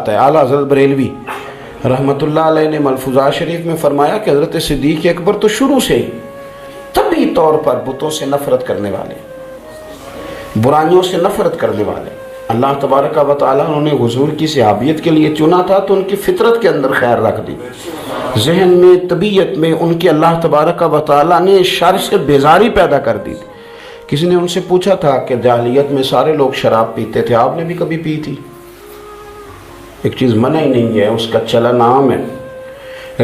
آتا ہے۔ اعلیٰ حضرت بریلوی رحمۃ اللہ علیہ نے ملفوظات شریف میں فرمایا کہ حضرت صدیق اکبر تو شروع سے ہی طبعی طور پر بتوں سے نفرت کرنے والے، برائیوں سے نفرت کرنے والے۔ اللہ تبارک و تعالیٰ انہوں نے حضور کی صحابیت کے لیے چنا تھا تو ان کی فطرت کے اندر خیر رکھ دی، ذہن میں طبیعت میں ان کے اللہ تبارک و تعالیٰ نے شر سے بیزاری پیدا کر دی تھی۔ کسی نے ان سے پوچھا تھا کہ جاہلیت میں سارے لوگ شراب پیتے تھے، آپ نے بھی کبھی پی تھی؟ ایک چیز منع ہی نہیں ہے، اس کا چلن عام ہے،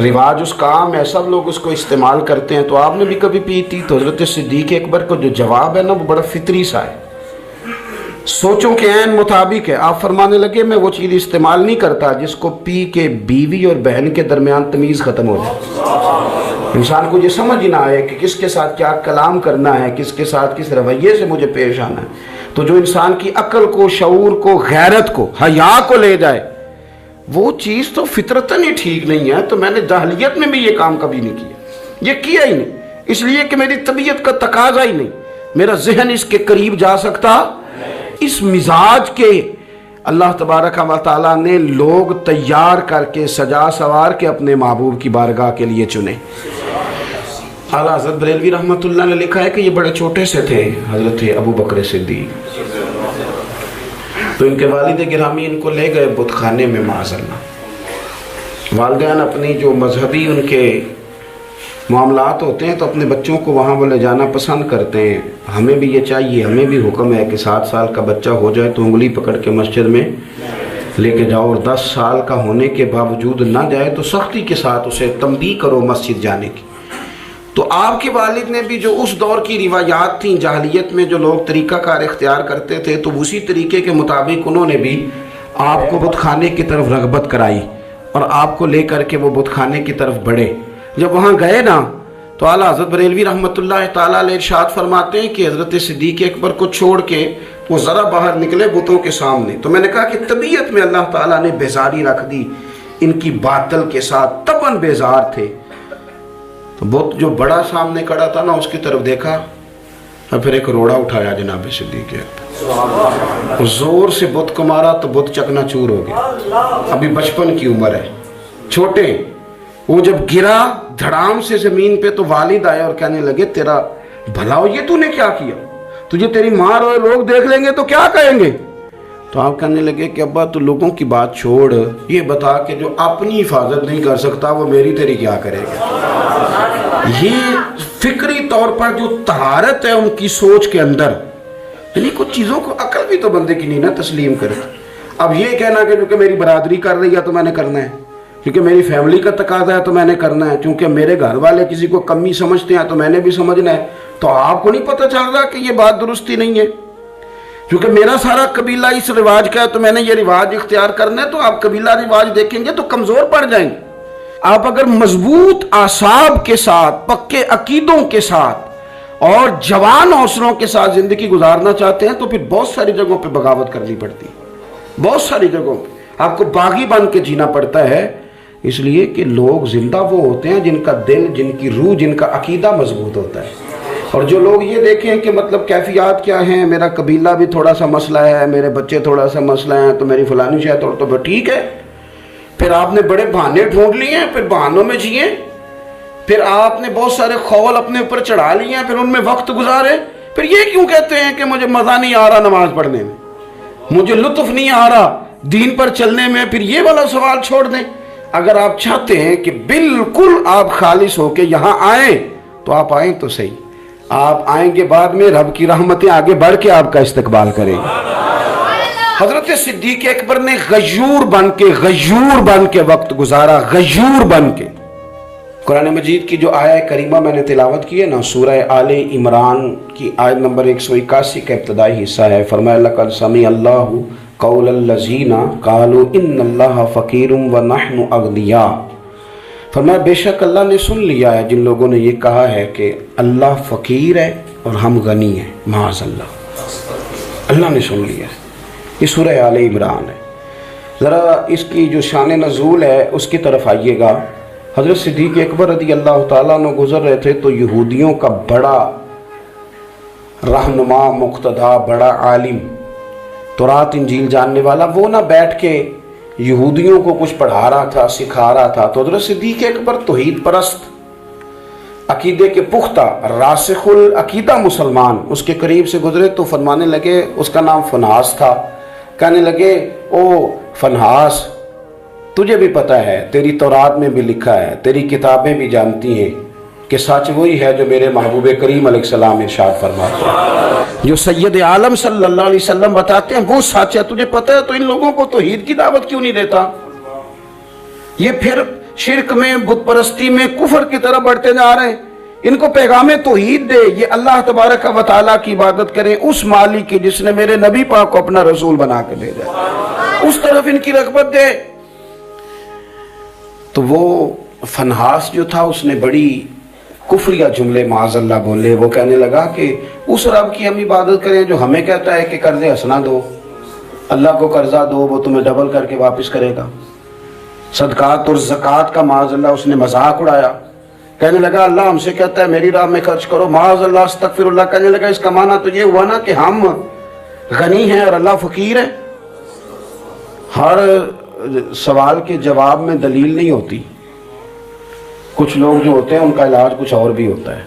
رواج اس کا عام ہے، سب لوگ اس کو استعمال کرتے ہیں، تو آپ نے بھی کبھی پی تھی؟ تو حضرت صدیق اکبر کو جو جواب ہے نا وہ بڑا فطری سا ہے، سوچوں کے عین مطابق ہے۔ آپ فرمانے لگے میں وہ چیز استعمال نہیں کرتا جس کو پی کے بیوی اور بہن کے درمیان تمیز ختم ہو جائے، انسان کو یہ سمجھ نہ آئے کہ کس کے ساتھ کیا کلام کرنا ہے، کس کے ساتھ کس رویے سے مجھے پیش آنا ہے۔ تو جو انسان کی عقل کو، شعور کو، غیرت کو، حیا کو لے جائے، وہ چیز تو فطرتاً ہی ٹھیک نہیں ہے۔ تو میں نے جاہلیت میں بھی یہ کام کبھی نہیں کیا، یہ کیا ہی نہیں، اس لیے کہ میری طبیعت کا تقاضا ہی نہیں، میرا ذہن اس کے قریب جا سکتا۔ اس مزاج کے اللہ تبارک و تعالیٰ نے لوگ تیار کر کے سجا سوار کے اپنے محبوب کی بارگاہ کے لیے چنے۔ اعلیٰ حضرت بریلوی رحمۃ اللہ نے لکھا ہے کہ یہ بڑے چھوٹے سے تھے حضرت ابو بکر صدیق، تو ان کے والد گرامی ان کو لے گئے بت خانے میں معاذ اللہ۔ والدین اپنی جو مذہبی ان کے معاملات ہوتے ہیں تو اپنے بچوں کو وہاں وہ لے جانا پسند کرتے ہیں۔ ہمیں بھی یہ چاہیے، ہمیں بھی حکم ہے کہ 7 سال کا بچہ ہو جائے تو انگلی پکڑ کے مسجد میں لے کے جاؤ، اور 10 سال کا ہونے کے باوجود نہ جائے تو سختی کے ساتھ اسے تنبیہ کرو مسجد جانے کی۔ تو آپ کے والد نے بھی جو اس دور کی روایات تھیں جاہلیت میں جو لوگ طریقہ کار اختیار کرتے تھے، تو اسی طریقے کے مطابق انہوں نے بھی آپ کو بت خانے کی طرف رغبت کرائی اور آپ کو لے کر کے وہ بت خانے کی طرف بڑھے۔ جب وہاں گئے نا تو اعلیٰ حضرت بریلوی رحمۃ اللہ تعالیٰ علیہ ارشاد فرماتے ہیں کہ حضرت صدیق اکبر کو چھوڑ کے وہ ذرا باہر نکلے بتوں کے سامنے، تو میں نے کہا کہ طبیعت میں اللہ تعالیٰ نے بیزاری رکھ دی ان کی باطل کے ساتھ، طبعاً بیزار تھے۔ تو بت جو بڑا سامنے کھڑا تھا نا اس کی طرف دیکھا اور پھر ایک روڑا اٹھایا جناب صدیق اکبر، زور سے بت کو مارا تو بت چکنا چور ہو گیا۔ ابھی بچپن کی عمر ہے، چھوٹے، وہ جب گرا دھڑام سے زمین پہ تو والد آئے اور کہنے لگے تیرا بھلا ہو، یہ تو نے کیا کیا؟ تجھے تیری ماں اور لوگ دیکھ لیں گے تو کیا کہیں گے؟ تو آپ کہنے لگے کہ ابا تو لوگوں کی بات چھوڑ، یہ بتا کہ جو اپنی حفاظت نہیں کر سکتا وہ میری تیری کیا کرے گا۔ یہ فکری طور پر جو طہارت ہے ان کی سوچ کے اندر، یعنی کچھ چیزوں کو عقل بھی تو بندے کی نہیں نا تسلیم کرے۔ اب یہ کہنا کہ کیونکہ میری برادری کر رہی ہے تو میں نے کرنا ہے، کیونکہ میری فیملی کا تقاضا ہے تو میں نے کرنا ہے، کیونکہ میرے گھر والے کسی کو کمی سمجھتے ہیں تو میں نے بھی سمجھنا ہے، تو آپ کو نہیں پتہ چل رہا کہ یہ بات درستی نہیں ہے؟ کیونکہ میرا سارا قبیلہ اس رواج کا ہے تو میں نے یہ رواج اختیار کرنا ہے، تو آپ قبیلہ رواج دیکھیں گے تو کمزور پڑ جائیں گے۔ آپ اگر مضبوط اعصاب کے ساتھ، پکے عقیدوں کے ساتھ اور جوان حوصلوں کے ساتھ زندگی گزارنا چاہتے ہیں تو پھر بہت ساری جگہوں پہ بغاوت کرنی پڑتی ہے، بہت ساری جگہوں پہ آپ کو باغی بن کے جینا پڑتا ہے، اس لیے کہ لوگ زندہ وہ ہوتے ہیں جن کا دل، جن کی روح، جن کا عقیدہ مضبوط ہوتا ہے۔ اور جو لوگ یہ دیکھیں کہ مطلب کیفیات کیا ہیں، میرا قبیلہ بھی تھوڑا سا مسئلہ ہے، میرے بچے تھوڑا سا مسئلہ ہیں، تو میری فلانی شاید اور تو ٹھیک ہے، پھر آپ نے بڑے بہانے ڈھونڈ لیے ہیں، پھر بہانوں میں جیے، پھر آپ نے بہت سارے خول اپنے اوپر چڑھا لیے ہیں، پھر ان میں وقت گزارے، پھر یہ کیوں کہتے ہیں کہ مجھے مزہ نہیں آ رہا نماز پڑھنے میں، مجھے لطف نہیں آ رہا دین پر چلنے میں، پھر یہ والا سوال چھوڑ دیں۔ اگر آپ چاہتے ہیں کہ بالکل آپ خالص ہو کے یہاں آئیں تو آپ آئیں تو صحیح، آپ آئیں گے بعد میں رب کی رحمتیں آگے بڑھ کے آپ کا استقبال کریں گے۔ حضرت صدیق اکبر نے غیور بن کے وقت گزارا، غیور بن کے۔ قرآن مجید کی جو آیہ کریمہ میں نے تلاوت کی ہے نا، سورہ آل عمران کی آیت نمبر 181 کا ابتدائی حصہ ہے، فرمایا لقد سمع اللہ قول الذین قالوا ان اللہ فقیر ونحن اغنیاء، فرمایا بے شک اللہ نے سن لیا ہے جن لوگوں نے یہ کہا ہے کہ اللہ فقیر ہے اور ہم غنی ہیں، معاذ اللہ، اللہ نے سن لیا ہے۔ یہ سورہ آل عمران ہے۔ ذرا اس کی جو شان نزول ہے اس کی طرف آئیے گا۔ حضرت صدیق اکبر رضی اللہ تعالیٰ عنہ گزر رہے تھے تو یہودیوں کا بڑا رہنما، مقتدا، بڑا عالم، تورات انجیل جاننے والا، وہ نہ بیٹھ کے یہودیوں کو کچھ پڑھا رہا تھا، سکھا رہا تھا، تو حضرت صدیق اکبر توحید پرست، عقیدے کے پختہ، راسخ العقیدہ مسلمان اس کے قریب سے گزرے تو فرمانے لگے، اس کا نام فنحاس تھا، کہنے لگے او فنحاس، تجھے بھی پتہ ہے، تیری تورات میں بھی لکھا ہے، تیری کتابیں بھی جانتی ہیں کہ سچ وہی ہے جو میرے محبوب کریم علیہ السلام ارشاد فرماتے ہیں، جو سید عالم صلی اللہ علیہ وسلم بتاتے ہیں وہ سچ ہے، تجھے پتہ ہے، تو ان لوگوں کو توحید کی دعوت کیوں نہیں دیتا؟ یہ پھر شرک میں، بت پرستی میں، کفر کی طرف بڑھتے جا رہے ہیں، ان کو پیغام توحید دے، یہ اللہ تبارک و تعالیٰ کی عبادت کریں، اس مالک کی جس نے میرے نبی پاک کو اپنا رسول بنا کے بھیجا، اس طرف ان کی رغبت دے۔ تو وہ فنحاس جو تھا اس نے بڑی کفریہ جملے معاذ اللہ بولے، وہ کہنے لگا کہ اس رب کی ہم عبادت کریں جو ہمیں کہتا ہے کہ قرض حسنہ دو، اللہ کو قرضہ دو وہ تمہیں ڈبل کر کے واپس کرے گا، صدقات اور زکوٰۃ کا معاذ اللہ اس نے مذاق اڑایا، کہنے لگا اللہ ہم سے کہتا ہے میری راہ میں خرچ کرو، معاذ اللہ استغفر اللہ، کہنے لگا اس کا معنی تو یہ ہوا نا کہ ہم غنی ہیں اور اللہ فقیر ہے۔ ہر سوال کے جواب میں دلیل نہیں ہوتی، کچھ لوگ جو ہوتے ہیں ان کا علاج کچھ اور بھی ہوتا ہے۔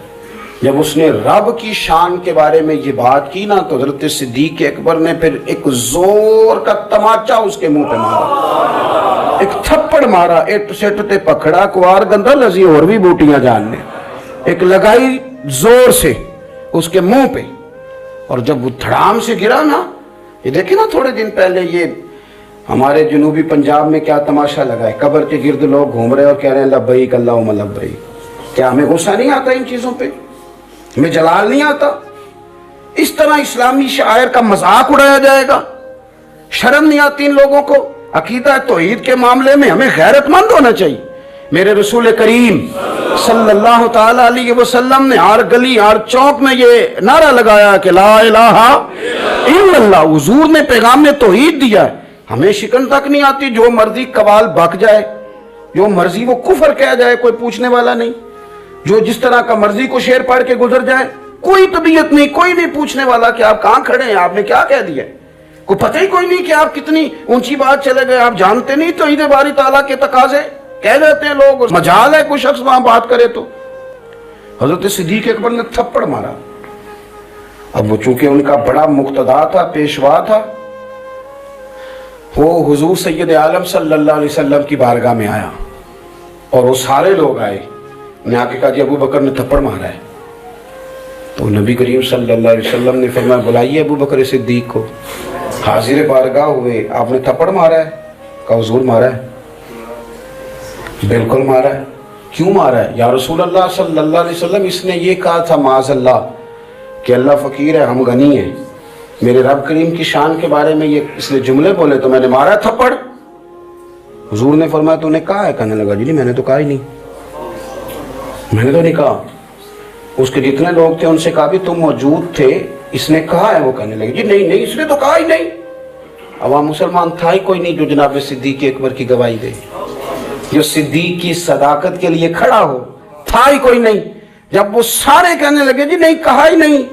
جب اس نے رب کی شان کے بارے میں یہ بات کی نا تو حضرت صدیق اکبر نے پھر ایک زور کا تماچا اس کے منہ پہ مارا، ایک تھپڑ مارا، ایٹ سیٹ تے پکڑا کوار گندہ لذی اور بھی بوٹیاں جاننے، ایک لگائی زور سے اس کے منہ پہ، اور جب وہ دھڑام سے گرا نا، یہ دیکھیں نا تھوڑے دن پہلے یہ ہمارے جنوبی پنجاب میں کیا تماشا لگا ہے، قبر کے گرد لوگ گھوم رہے اور کہہ رہے ہیں لبیک اللہم لبیک۔ کیا ہمیں غصہ نہیں آتا ان چیزوں پہ؟ ہمیں جلال نہیں آتا؟ اس طرح اسلامی شاعر کا مذاق اڑایا جائے گا؟ شرم نہیں آتی ان لوگوں کو؟ عقیدہ توحید کے معاملے میں ہمیں غیرت مند ہونا چاہیے۔ میرے رسول کریم صلی اللہ تعالیٰ علیہ وسلم نے ہر گلی ہر چوک میں یہ نعرہ لگایا کہ لا الہ الا اللہ، حضور نے پیغام توحید دیا ہے، ہمیں شکن تک نہیں آتی، جو مرضی قوال بک جائے، جو مرضی وہ کفر کہہ جائے، کوئی پوچھنے والا نہیں، جو جس طرح کا مرضی کو شعر پڑھ کے گزر جائے، کوئی طبیعت نہیں، کوئی نہیں پوچھنے والا کہ آپ کہاں کھڑے ہیں، آپ نے کیا کہہ دیا، کوئی پتہ ہی کوئی نہیں کہ آپ کتنی اونچی بات چلے گئے، آپ جانتے نہیں توحید باری تعالیٰ کے تقاضے، کہہ لیتے ہیں لوگ، مجال ہے کوئی شخص وہاں بات کرے تو۔ حضرت صدیق اکبر نے تھپڑ مارا۔ اب وہ چونکہ ان کا بڑا مقتدا تھا، پیشوا تھا، وہ حضور سید عالم صلی اللہ علیہ وسلم کی بارگاہ میں آیا اور وہ سارے لوگ آئے، نے آ کے کہا جی ابو بکر نے تھپڑ مارا ہے، تو نبی کریم صلی اللہ علیہ وسلم نے فرمایا بلائیے ابو بکر صدیق کو۔ حاضر بارگاہ ہوئے، آپ نے تھپڑ مارا ہے؟ کہا حضور مارا ہے، بالکل مارا ہے۔ کیوں مارا ہے؟ یا رسول اللہ صلی اللہ علیہ وسلم اس نے یہ کہا تھا معاذ اللہ کہ اللہ فقیر ہے ہم غنی ہیں، میرے رب کریم کی شان کے بارے میں یہ اس لیے جملے بولے تو میں نے مارا تھپڑ۔ حضور نے فرمایا تو نے کہا ہے؟ کہنے لگا جی نہیں میں نے تو کہا ہی نہیں، میں نے تو نہیں کہا۔ اس کے جتنے لوگ تھے ان سے کہا بھی تم موجود تھے، اس نے کہا ہے؟ وہ کہنے لگے جی نہیں نہیں اس نے تو کہا ہی نہیں۔ عوام مسلمان تھا ہی کوئی نہیں جو جناب صدیق اکبر کی گواہی دے، جو صدیق کی صداقت کے لیے کھڑا ہو، تھا ہی کوئی نہیں۔ جب وہ سارے کہنے لگے جی نہیں کہا ہی نہیں،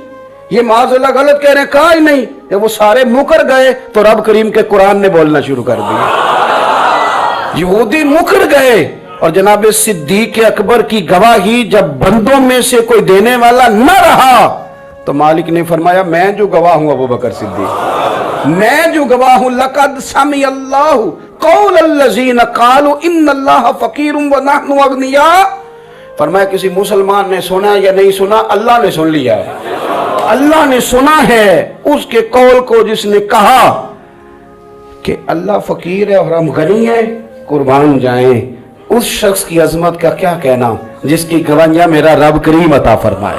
یہ معاذ اللہ غلط کہہ رہے ہیں، کہا ہی نہیں، جب وہ سارے مکر گئے تو رب کریم کے قرآن نے بولنا شروع کر دیا۔ یہودی مکر گئے اور جناب صدیق اکبر کی گواہی جب بندوں میں سے کوئی دینے والا نہ رہا تو مالک نے فرمایا میں جو گواہ ہوں ابو بکر صدیق، میں جو گواہ ہوں، لقد سمع اللہ قول الذین قالوا ان اللہ فقیر ونحن اغنیاء، فرمایا کسی مسلمان نے سنا یا نہیں سنا، اللہ نے سن لیا ہے، اللہ نے سنا ہے اس کے قول کو جس نے کہا کہ اللہ فقیر ہے اور ہم غنی ہیں، قربان جائیں اس شخص کی عظمت کا کیا کہنا جس کی گواہیاں میرا رب کریم عطا فرمائے۔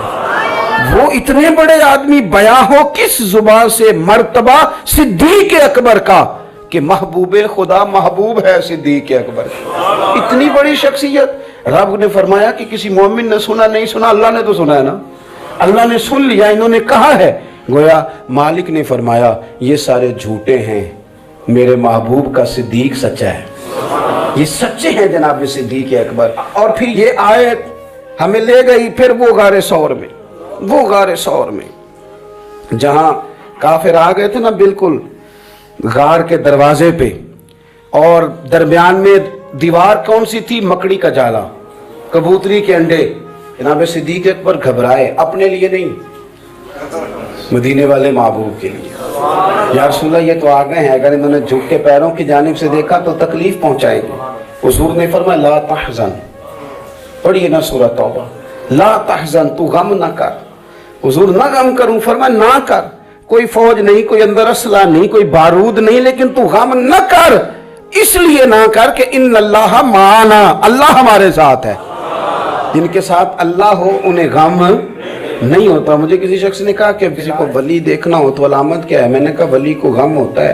وہ اتنے بڑے آدمی بیاں ہو کس زبان سے مرتبہ صدیق اکبر کا کہ محبوب خدا محبوب ہے صدیق اکبر، اتنی بڑی شخصیت۔ رب نے فرمایا کہ کسی مومن نے سنا نہیں سنا، اللہ نے تو سنا ہے نا، اللہ نے سن لیا، انہوں نے کہا ہے۔ گویا مالک نے فرمایا یہ سارے جھوٹے ہیں، میرے محبوب کا صدیق سچا ہے، یہ سچے ہیں جناب صدیق اکبر۔ اور پھر یہ آیت ہمیں لے گئی پھر وہ غار ثور میں، وہ غار ثور میں جہاں کافر آ گئے تھے نا، بالکل غار کے دروازے پہ اور درمیان میں دیوار کون سی تھی؟ مکڑی کا جالا، کبوتری کے انڈے۔ جناب صدیق اکبر گھبرائے، اپنے لیے نہیں، مدینے والے محبوب کے لیے۔ یا رسول اللہ یہ تو آ گئے ہیں، اگر انہوں نے جھک کے پیروں کی جانب سے دیکھا تو تکلیف پہنچائیں گے۔ حضور نے فرمایا لا تحزن، پڑھیے نا سورہ توبہ، لا تحزن، تو غم نہ کر۔ حضور نہ غم کروں، فرمایا نہ کر، کوئی فوج نہیں، کوئی اندر اسلحہ نہیں، کوئی بارود نہیں، لیکن تو غم نہ کر، اس لیے نہ کر کہ ان اللہ معنا، اللہ ہمارے ساتھ ہے۔ جن کے ساتھ اللہ ہو انہیں غم نہیں ہوتا۔ مجھے کسی شخص نے کہا کہ کسی کو ولی دیکھنا ہو تو علامت کیا ہے؟ میں نے کہا ولی کو غم ہوتا ہے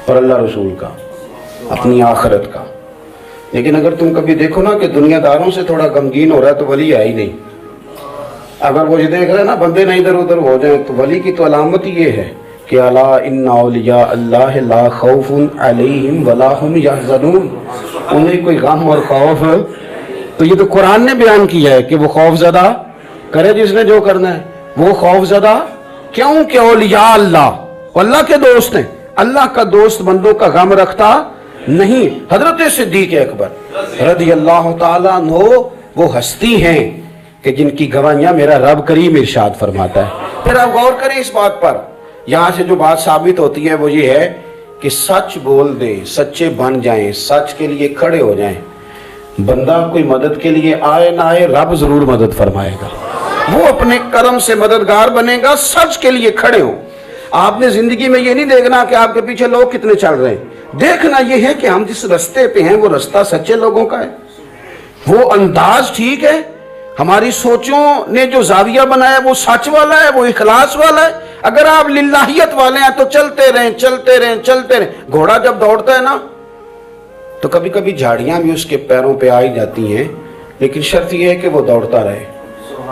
اور اللہ رسول کا، اپنی آخرت کا۔ لیکن اگر تم کبھی دیکھو نا کہ دنیا داروں سے تھوڑا غمگین ہو رہا ہے تو ولی ہے ہی نہیں۔ اگر وہ یہ دیکھ رہے ہیں نا بندے نہ ادھر ادھر ہو جائیں تو ولی کی تو علامت یہ ہے کہ الا ان اولیاء اللہ لا خوف علیہم ولا هم یحزنون، انہیں کوئی غم اور خوف۔ تو یہ تو قرآن نے بیان کیا ہے کہ وہ خوف زدہ کرے جس نے جو کرنا ہے، وہ خوف زدہ کیوں کہ اولیاء اللہ کے دوست ہیں، اللہ کا دوست بندوں کا غم رکھتا نہیں۔ حضرت صدیق اکبر رضی اللہ تعالیٰ عنہ وہ ہستی ہیں کہ جن کی گواہیاں میرا رب کریم ارشاد فرماتا ہے۔ پھر آپ غور کریں اس بات پر، یہاں سے جو بات ثابت ہوتی ہے وہ یہ ہے کہ سچ بول دیں، سچے بن جائیں، سچ کے لیے کھڑے ہو جائیں۔ بندہ کوئی مدد کے لیے آئے نہ آئے، رب ضرور مدد فرمائے گا، وہ اپنے کرم سے مددگار بنے گا۔ سچ کے لیے کھڑے ہو۔ آپ نے زندگی میں یہ نہیں دیکھنا کہ آپ کے پیچھے لوگ کتنے چل رہے ہیں، دیکھنا یہ ہے کہ ہم جس رستے پہ ہیں وہ رستہ سچے لوگوں کا ہے، وہ انداز ٹھیک ہے، ہماری سوچوں نے جو زاویہ بنایا وہ سچ والا ہے، وہ اخلاص والا ہے۔ اگر آپ للہیت والے ہیں تو چلتے رہیں چلتے رہیں چلتے رہیں۔ گھوڑا جب دوڑتا ہے نا تو کبھی کبھی جھاڑیاں بھی اس کے پیروں پہ آئی جاتی ہیں، لیکن شرط یہ ہے کہ وہ دوڑتا رہے،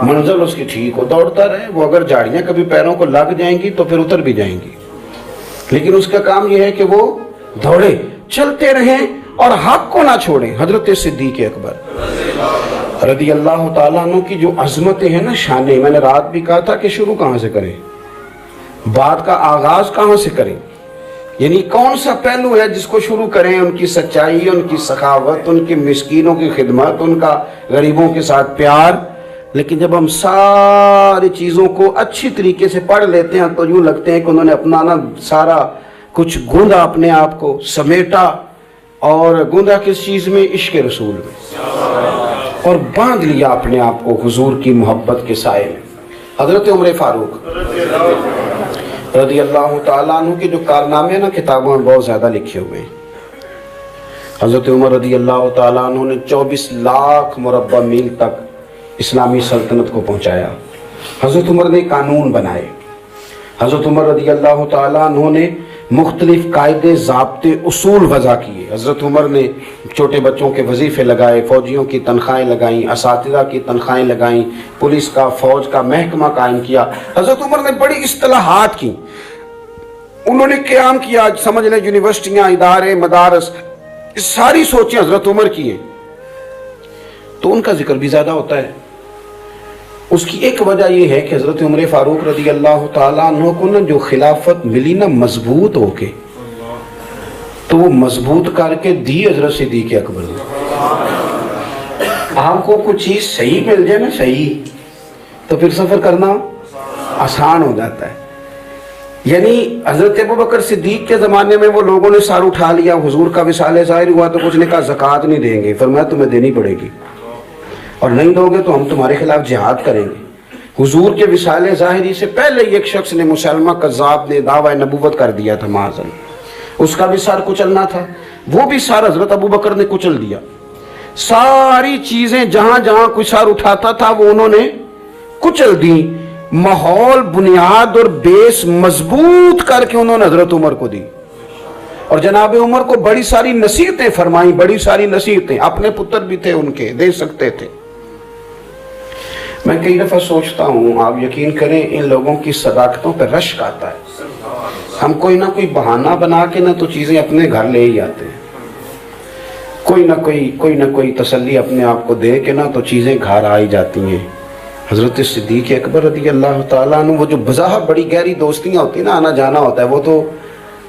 منزل اس کی ٹھیک ہو، دوڑتا رہے۔ وہ اگر جھاڑیاں کبھی پیروں کو لگ جائیں گی تو پھر اتر بھی جائیں گی، لیکن اس کا کام یہ ہے کہ وہ دوڑے، چلتے رہیں اور حق کو نہ چھوڑیں۔ حضرت صدیق اکبر رضی اللہ تعالیٰ عنہ کی جو عظمتیں ہیں نا، شانیں، میں نے رات بھی کہا تھا کہ شروع کہاں سے کریں، بات کا آغاز کہاں سے کریں، یعنی کون سا پہلو ہے جس کو شروع کریں؟ ان کی سچائی، ان کی سخاوت، ان کے مسکینوں کی خدمت، ان کا غریبوں کے ساتھ پیار۔ لیکن جب ہم ساری چیزوں کو اچھی طریقے سے پڑھ لیتے ہیں تو یوں لگتے ہیں کہ انہوں نے اپنا نا سارا کچھ گوندا اپنے آپ کو سمیٹا، اور گوندا کس چیز میں؟ عشق رسول میں، اور باندھ لیا اپنے آپ کو حضور کی محبت کے سائے میں۔ حضرت عمر فاروق رضی اللہ تعالیٰ عنہ کے جو کارنامے ہیں نا کتابوں میں بہت زیادہ لکھے ہوئے ہیں۔ حضرت عمر رضی اللہ تعالیٰ عنہ نے 24 لاکھ مربع میل تک اسلامی سلطنت کو پہنچایا۔ حضرت عمر نے قانون بنائے، حضرت عمر رضی اللہ تعالیٰ عنہ نے مختلف قاعدے، ضابطے، اصول وضع کیے۔ حضرت عمر نے چھوٹے بچوں کے وظیفے لگائے، فوجیوں کی تنخواہیں لگائیں، اساتذہ کی تنخواہیں لگائیں، پولیس کا، فوج کا محکمہ قائم کیا۔ حضرت عمر نے بڑی اصطلاحات کی، انہوں نے قیام کیا، سمجھ لیں یونیورسٹیاں، ادارے، مدارس، ساری سوچیں حضرت عمر کی ہیں، تو ان کا ذکر بھی زیادہ ہوتا ہے۔ اس کی ایک وجہ یہ ہے کہ حضرت عمر فاروق رضی اللہ تعالیٰ عنہ کو نا جو خلافت ملی نا مضبوط ہو کے، تو وہ مضبوط کر کے دی حضرت صدیق اکبر نے۔ آپ کو کچھ چیز صحیح مل جائے نا، صحیح، تو پھر سفر کرنا آسان ہو جاتا ہے۔ یعنی حضرت ابوبکر صدیق کے زمانے میں وہ لوگوں نے سار اٹھا لیا، حضور کا وصال ظاہر ہوا تو کچھ نے کہا زکوٰۃ نہیں دیں گے، فرمایا تمہیں دینی پڑے گی، اور نہیں دو گے تو ہم تمہارے خلاف جہاد کریں گے۔ حضور کے وصال ظاہری سے پہلے ایک شخص نے، مسلمہ کذاب نے، دعوی نبوت کر دیا تھا معاذ، اس کا بھی سار کچلنا تھا، وہ بھی سار حضرت ابوبکر نے کچل دیا۔ ساری چیزیں جہاں جہاں کوئی سار اٹھاتا تھا وہ انہوں نے کچل دی، ماحول، بنیاد اور بیس مضبوط کر کے انہوں نے حضرت عمر کو دی، اور جناب عمر کو بڑی ساری نصیحتیں فرمائیں، بڑی ساری نصیحتیں، اپنے پتر بھی تھے ان کے، دے سکتے تھے۔ میں کئی دفعہ سوچتا ہوں، آپ یقین کریں ان لوگوں کی صداقتوں پہ رشک آتا ہے۔ ہم کوئی نہ کوئی بہانہ بنا کے نہ تو چیزیں اپنے گھر لے ہی آتے ہیں، کوئی نہ کوئی تسلی اپنے آپ کو دے کے نہ تو چیزیں گھر آئی جاتی ہیں۔ حضرت صدیق اکبر رضی اللہ تعالیٰ عنہ، وہ جو بظاہر بڑی گہری دوستیاں ہوتی ہیں نا، آنا جانا ہوتا ہے، وہ تو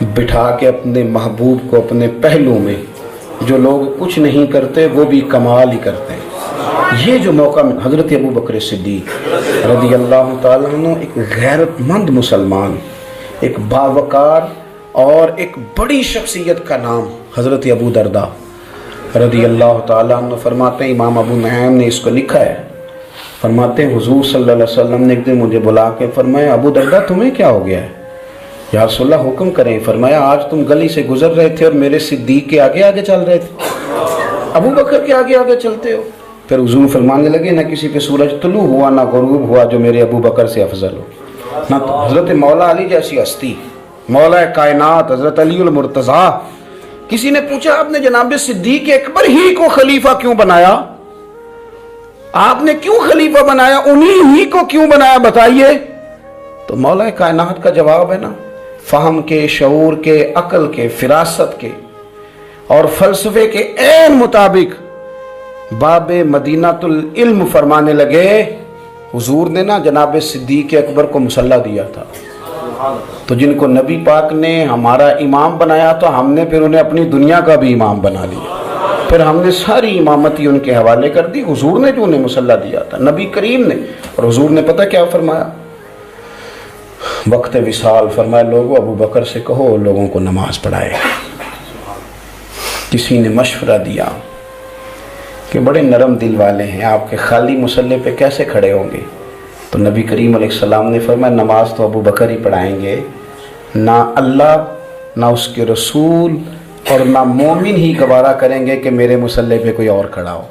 بٹھا کے اپنے محبوب کو اپنے پہلو میں، جو لوگ کچھ نہیں کرتے وہ بھی کمال ہی کرتے ہیں۔ یہ جو موقع حضرت ابو بکر صدیق رضی اللہ تعالیٰ عنہ، ایک غیرت مند مسلمان، ایک باوقار اور ایک بڑی شخصیت کا نام حضرت ابو درداء رضی اللہ تعالیٰ عنہ فرماتے ہیں، امام ابو نعیم نے اس کو لکھا ہے، فرماتے ہیں حضور صلی اللہ علیہ وسلم نے ایک دن مجھے بلا کے فرمایا، ابو درداء تمہیں کیا ہو گیا ہے؟ یا رسول اللہ حکم کریں۔ فرمایا آج تم گلی سے گزر رہے تھے اور میرے صدیق کے آگے آگے چل رہے تھے، ابو بکر کے آگے آگے چلتے ہو۔ پھر حضور فرمانے لگے نہ کسی پہ سورج طلوع ہوا نہ غروب ہوا جو میرے ابو بکر سے افضل ہو، نہ حضرت مولا علی جیسی ہستی، مولا کائنات حضرت علی المرتضیٰ۔ کسی نے پوچھا آپ نے جناب صدیق اکبر ہی کو خلیفہ کیوں بنایا؟ آپ نے کیوں خلیفہ بنایا؟ انہی ہی کو کیوں بنایا بتائیے؟ تو مولا کائنات کا جواب ہے نا، فہم کے، شعور کے، عقل کے، فراست کے اور فلسفے کے عین مطابق باب مدینۃ العلم فرمانے لگے، حضور نے نا جناب صدیق اکبر کو مسلح دیا تھا، تو جن کو نبی پاک نے ہمارا امام بنایا تو ہم نے پھر انہیں اپنی دنیا کا بھی امام بنا لیا، پھر ہم نے ساری امامتی ان کے حوالے کر دی۔ حضور نے جو انہیں مسلح دیا تھا، نبی کریم نے، اور حضور نے پتہ کیا فرمایا؟ وقت وصال فرمایا لوگوں ابو بکر سے کہو لوگوں کو نماز پڑھائے۔ کسی نے مشورہ دیا کہ بڑے نرم دل والے ہیں، آپ کے خالی مسلح پہ کیسے کھڑے ہوں گے؟ تو نبی کریم علیہ السلام نے فرمایا نماز تو ابو بکر ہی پڑھائیں گے، نہ اللہ نہ اس کے رسول اور نہ مومن ہی گوارا کریں گے کہ میرے مسلح پہ کوئی اور کھڑا ہو۔